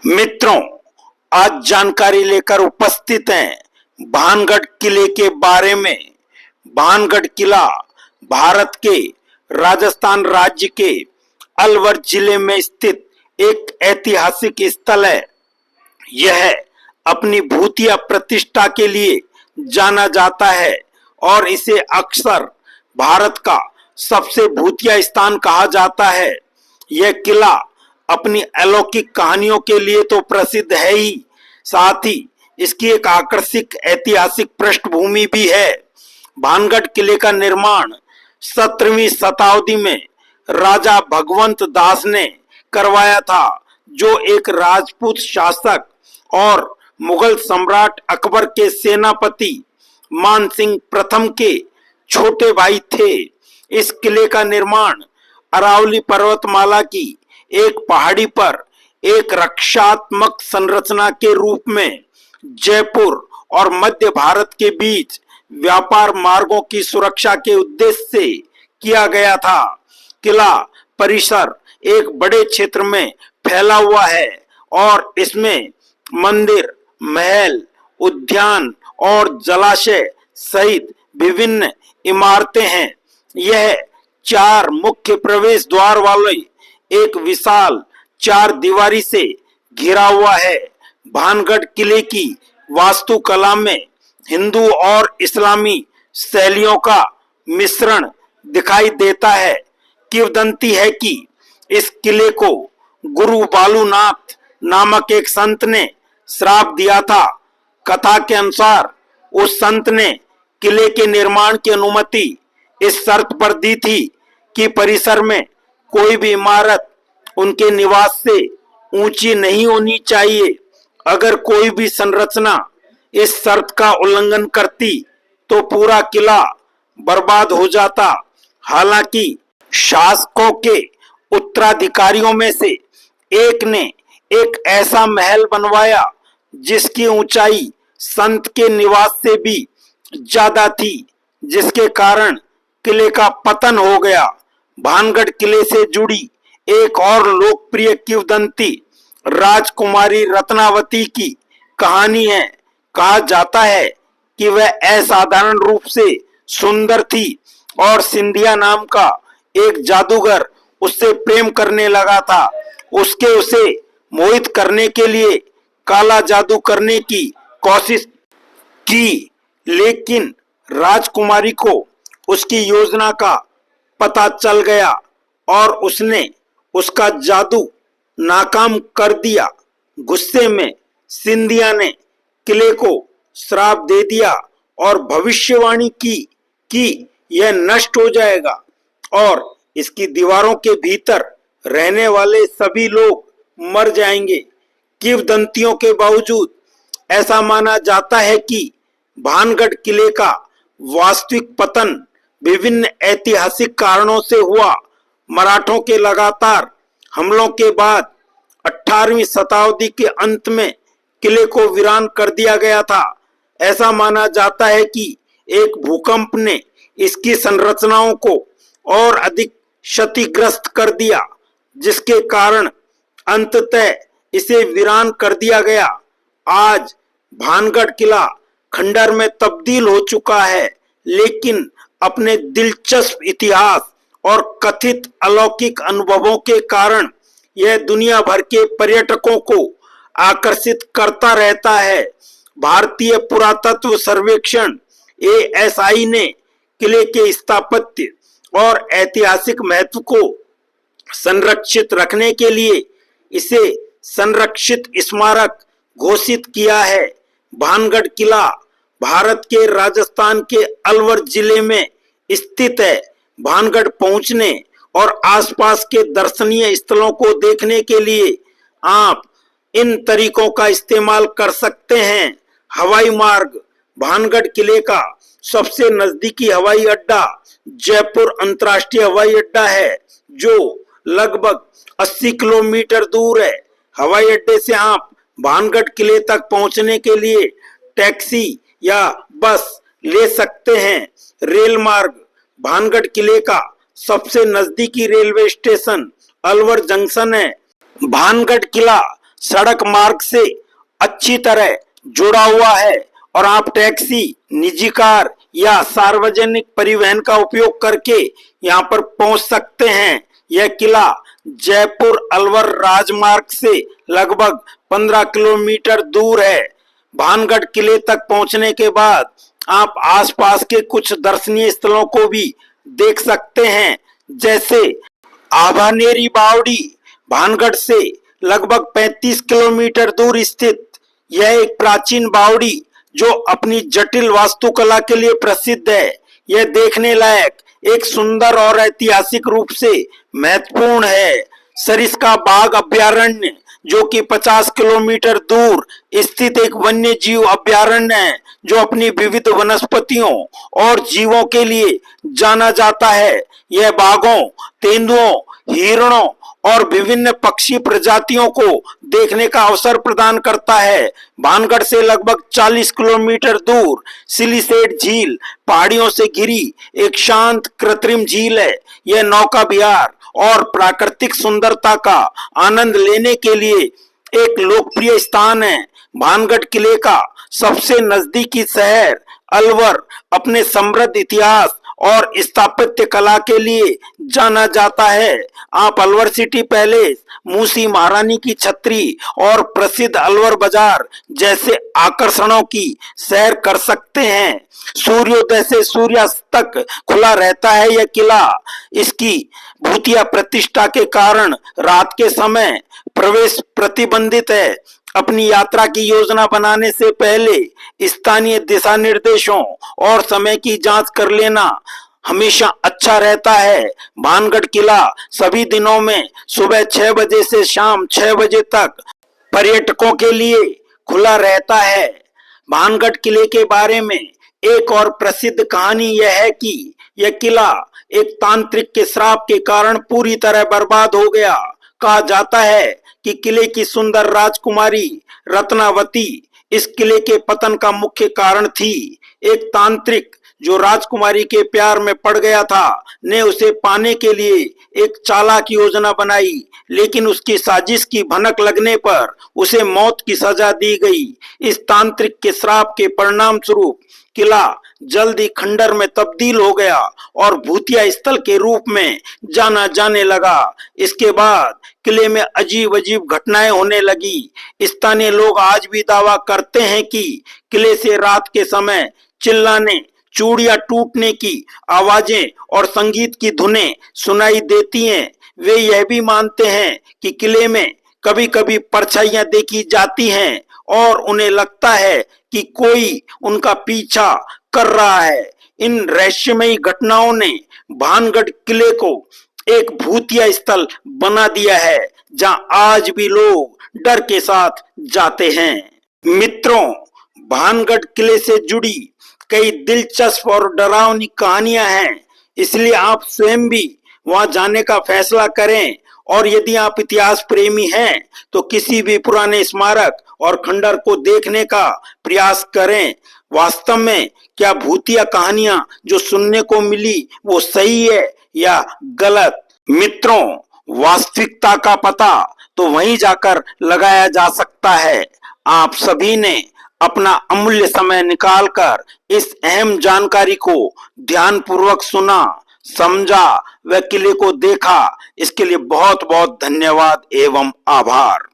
मित्रों, आज जानकारी लेकर उपस्थित हैं भानगढ़ किले के बारे में। भानगढ़ किला भारत के राजस्थान राज्य के अलवर जिले में स्थित एक ऐतिहासिक स्थल है। यह अपनी भूतिया प्रतिष्ठा के लिए जाना जाता है और इसे अक्सर भारत का सबसे भूतिया स्थान कहा जाता है। यह किला अपनी अलौकिक कहानियों के लिए तो प्रसिद्ध है ही, साथ ही इसकी एक आकर्षक ऐतिहासिक पृष्ठभूमि भी है। भानगढ़ किले का निर्माण 17वीं शताब्दी में राजा भगवंत दास ने करवाया था, जो एक राजपूत शासक और मुगल सम्राट अकबर के सेनापति मानसिंह प्रथम के छोटे भाई थे। इस किले का निर्माण अरावली पर्वतमाला की एक पहाड़ी पर एक रक्षात्मक संरचना के रूप में जयपुर और मध्य भारत के बीच व्यापार मार्गों की सुरक्षा के उद्देश्य से किया गया था। किला परिसर एक बड़े क्षेत्र में फैला हुआ है और इसमें मंदिर, महल, उद्यान और जलाशय सहित विभिन्न इमारतें हैं। यह 4 मुख्य प्रवेश द्वार वाले एक विशाल 4 दीवारी से घिरा हुआ है। भानगढ़ किले की वास्तुकला में हिंदू और इस्लामी शैलियों का मिश्रण दिखाई देता है। किंवदंती है कि इस किले को गुरु बालूनाथ नामक एक संत ने श्राप दिया था। कथा के अनुसार उस संत ने किले के निर्माण की अनुमति इस शर्त पर दी थी कि परिसर में कोई भी इमारत उनके निवास से ऊंची नहीं होनी चाहिए। अगर कोई भी संरचना इस शर्त का उल्लंघन करती तो पूरा किला बर्बाद हो जाता। हालांकि शासकों के उत्तराधिकारियों में से एक ने एक ऐसा महल बनवाया जिसकी ऊंचाई संत के निवास से भी ज्यादा थी, जिसके कारण किले का पतन हो गया। भानगढ़ किले से जुड़ी एक और लोकप्रिय किंवदंती राजकुमारी रत्नावती की कहानी है। कहा जाता है कि वह असाधारण रूप से सुंदर थी और सिंधिया नाम का एक जादूगर उससे प्रेम करने लगा था। उसके उसे मोहित करने के लिए काला जादू करने की कोशिश की, लेकिन राजकुमारी को उसकी योजना का पता चल गया और उसने उसका जादू नाकाम कर दिया। गुस्से में सिंधिया ने किले को श्राप दे दिया और भविष्यवाणी की कि यह नष्ट हो जाएगा और इसकी दीवारों के भीतर रहने वाले सभी लोग मर जाएंगे। किंवदंतियों के बावजूद ऐसा माना जाता है कि भानगढ़ किले का वास्तविक पतन विभिन्न ऐतिहासिक कारणों से हुआ। मराठों के लगातार हमलों के बाद 18वीं शताब्दी के अंत में किले को वीरान कर दिया गया था। ऐसा माना जाता है कि एक भूकंप ने इसकी संरचनाओं को और अधिक क्षतिग्रस्त कर दिया, जिसके कारण अंततः इसे वीरान कर दिया गया। आज भानगढ़ किला खंडर में तब्दील हो चुका है, लेकिन अपने दिलचस्प इतिहास और कथित अलौकिक अनुभवों के कारण यह दुनिया भर के पर्यटकों को आकर्षित करता रहता है। भारतीय पुरातत्व सर्वेक्षण ASI ने किले के स्थापत्य और ऐतिहासिक महत्व को संरक्षित रखने के लिए इसे संरक्षित स्मारक घोषित किया है। भानगढ़ किला भारत के राजस्थान के अलवर जिले में स्थित है। भानगढ़ पहुंचने और आसपास के दर्शनीय स्थलों को देखने के लिए आप इन तरीकों का इस्तेमाल कर सकते हैं। हवाई मार्ग: भानगढ़ किले का सबसे नजदीकी हवाई अड्डा जयपुर अंतर्राष्ट्रीय हवाई अड्डा है, जो लगभग 80 किलोमीटर दूर है। हवाई अड्डे से आप भानगढ़ किले तक पहुंचने के लिए टैक्सी या बस ले सकते हैं। रेल मार्ग: भानगढ़ किले का सबसे नजदीकी रेलवे स्टेशन अलवर जंक्शन है। भानगढ़ किला सड़क मार्ग से अच्छी तरह जुड़ा हुआ है और आप टैक्सी, निजी कार या सार्वजनिक परिवहन का उपयोग करके यहाँ पर पहुंच सकते हैं। यह किला जयपुर अलवर राजमार्ग से लगभग 15 किलोमीटर दूर है। भानगढ़ किले तक पहुंचने के बाद आप आसपास के कुछ दर्शनीय स्थलों को भी देख सकते हैं, जैसे आभानेरी बावड़ी। भानगढ़ से लगभग 35 किलोमीटर दूर स्थित यह एक प्राचीन बावड़ी जो अपनी जटिल वास्तुकला के लिए प्रसिद्ध है। यह देखने लायक एक सुंदर और ऐतिहासिक रूप से महत्वपूर्ण है। सरिस्का बाघ अभयारण्य जो कि 50 किलोमीटर दूर स्थित एक वन्य जीव अभयारण्य है, जो अपनी विविध वनस्पतियों और जीवों के लिए जाना जाता है। यह बाघों, तेंदुओं, हिरणों और विभिन्न पक्षी प्रजातियों को देखने का अवसर प्रदान करता है। भानगढ़ से लगभग 40 किलोमीटर दूर सिलिसेट झील पहाड़ियों से घिरी एक शांत कृत्रिम झील है। यह नौका विहार और प्राकृतिक सुंदरता का आनंद लेने के लिए एक लोकप्रिय स्थान है। भानगढ़ किले का सबसे नजदीकी शहर अलवर अपने समृद्ध इतिहास और स्थापत्य कला के लिए जाना जाता है। आप अलवर सिटी पैलेस, मूसी महारानी की छतरी और प्रसिद्ध अलवर बाजार जैसे आकर्षणों की सैर कर सकते हैं। सूर्योदय से सूर्यास्त तक खुला रहता है यह किला। इसकी भूतिया प्रतिष्ठा के कारण रात के समय प्रवेश प्रतिबंधित है। अपनी यात्रा की योजना बनाने से पहले स्थानीय दिशा निर्देशों और समय की जांच कर लेना हमेशा अच्छा रहता है। भानगढ़ किला सभी दिनों में सुबह 6 बजे से शाम 6 बजे तक पर्यटकों के लिए खुला रहता है। भानगढ़ किले के बारे में एक और प्रसिद्ध कहानी यह है कि यह किला एक तांत्रिक के श्राप के कारण पूरी तरह बर्बाद हो गया। कहा जाता है कि किले की सुंदर राजकुमारी रत्नावती इस किले के पतन का मुख्य कारण थी। एक तांत्रिक जो राजकुमारी के प्यार में पड़ गया था ने उसे पाने के लिए एक चालाक योजना बनाई, लेकिन उसकी साजिश की भनक लगने पर उसे मौत की सजा दी गई। इस तांत्रिक के श्राप के परिणाम स्वरूप किला जल्द ही खंडर में तब्दील हो गया और भूतिया स्थल के रूप में जाना जाने लगा। इसके बाद किले में अजीब अजीब घटनाएं होने लगी। स्थानीय लोग आज भी दावा करते हैं कि किले से रात के समय चिल्लाने, चूड़ियां टूटने की आवाजें और संगीत की धुनें सुनाई देती हैं। वे यह भी मानते हैं कि किले में कभी कभी परछाइयां देखी जाती हैं और उन्हें लगता है कि कोई उनका पीछा कर रहा है। इन रहस्यमयी घटनाओं ने भानगढ़ किले को एक भूतिया स्थल बना दिया है, जहां आज भी लोग डर के साथ जाते हैं। मित्रों, भानगढ़ किले से जुड़ी कई दिलचस्प और डरावनी कहानियां हैं, इसलिए आप स्वयं भी वहां जाने का फैसला करें। और यदि आप इतिहास प्रेमी हैं तो किसी भी पुराने स्मारक और खंडर को देखने का प्रयास करें। वास्तव में क्या भूतिया कहानियां जो सुनने को मिली वो सही है या गलत? मित्रों, वास्तविकता का पता तो वहीं जाकर लगाया जा सकता है। आप सभी ने अपना अमूल्य समय निकालकर इस अहम जानकारी को ध्यानपूर्वक सुना, समझा व किले को देखा। इसके लिए बहुत बहुत धन्यवाद एवं आभार।